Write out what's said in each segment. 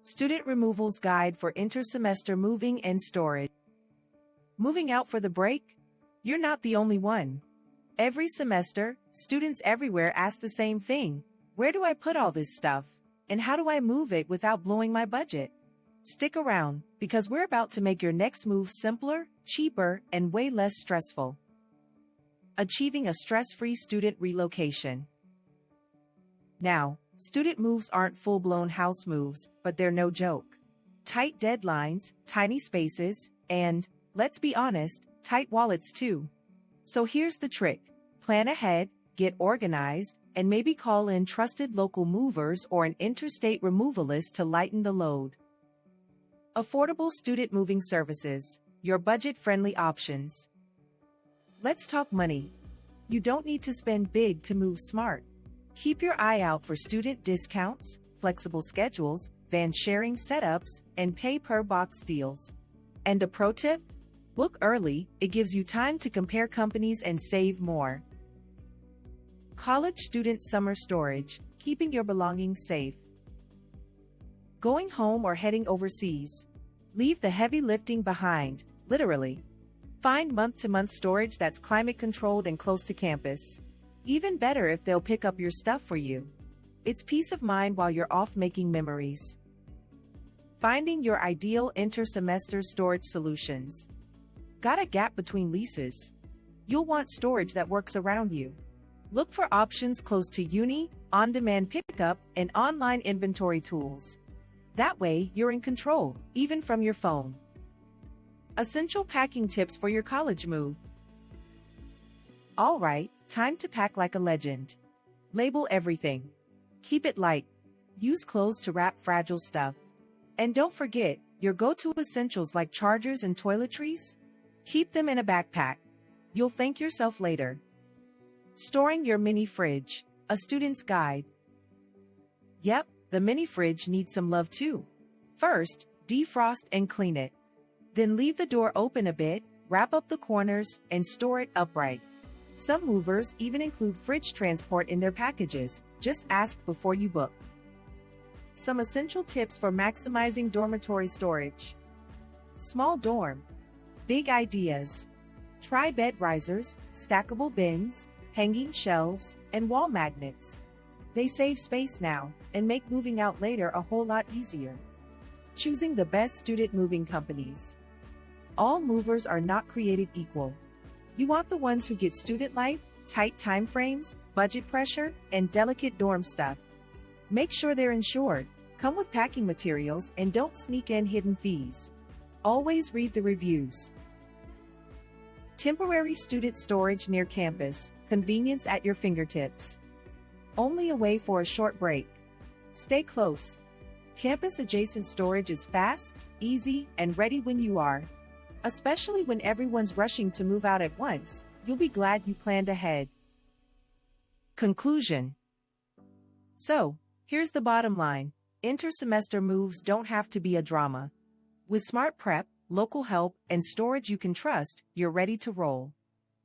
Student Removals Guide for Inter-Semester Moving and Storage. Moving out for the break? You're not the only one. Every semester, students everywhere ask the same thing. Where do I put all this stuff? And how do I move it without blowing my budget? Stick around, because we're about to make your next move simpler, cheaper, and way less stressful. Achieving a stress-free student relocation. Now, student moves aren't full-blown house moves, but they're no joke. Tight deadlines, tiny spaces, and, let's be honest, tight wallets too. So here's the trick. Plan ahead, get organized, and maybe call in trusted local movers or an interstate removalist to lighten the load. Affordable student moving services, your budget-friendly options. Let's talk money. You don't need to spend big to move smart. Keep your eye out for student discounts, flexible schedules, van sharing setups, and pay-per-box deals. And a pro tip? Book early, it gives you time to compare companies and save more. College student summer storage, keeping your belongings safe. Going home or heading overseas? Leave the heavy lifting behind, literally. Find month-to-month storage that's climate-controlled and close to campus. Even better if they'll pick up your stuff for you. It's peace of mind while you're off making memories. Finding your ideal inter-semester storage solutions. Got a gap between leases? You'll want storage that works around you. Look for options close to uni, on-demand pickup, and online inventory tools. That way, you're in control, even from your phone. Essential packing tips for your college move. All right, time to pack like a legend. Label everything. Keep it light. Use clothes to wrap fragile stuff. And don't forget, your go-to essentials like chargers and toiletries? Keep them in a backpack. You'll thank yourself later. Storing your mini fridge, a student's guide. Yep, the mini fridge needs some love too. First, defrost and clean it. Then leave the door open a bit, wrap up the corners, and store it upright. Some movers even include fridge transport in their packages. Just ask before you book. Some essential tips for maximizing dormitory storage. Small dorm. Big ideas. Try bed risers, stackable bins, hanging shelves, and wall magnets. They save space now and make moving out later a whole lot easier. Choosing the best student moving companies. All movers are not created equal. You want the ones who get student life, tight time frames, budget pressure, and delicate dorm stuff. Make sure they're insured, come with packing materials, and don't sneak in hidden fees. Always read the reviews. Temporary student storage near campus, convenience at your fingertips. Only away for a short break. Stay close. Campus-adjacent storage is fast, easy, and ready when you are. Especially when everyone's rushing to move out at once, you'll be glad you planned ahead. Conclusion. So, here's the bottom line. Inter-semester moves don't have to be a drama. With smart prep, local help, and storage you can trust, you're ready to roll.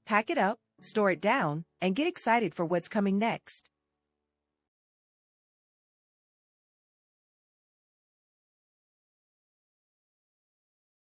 Pack it up, store it down, and get excited for what's coming next.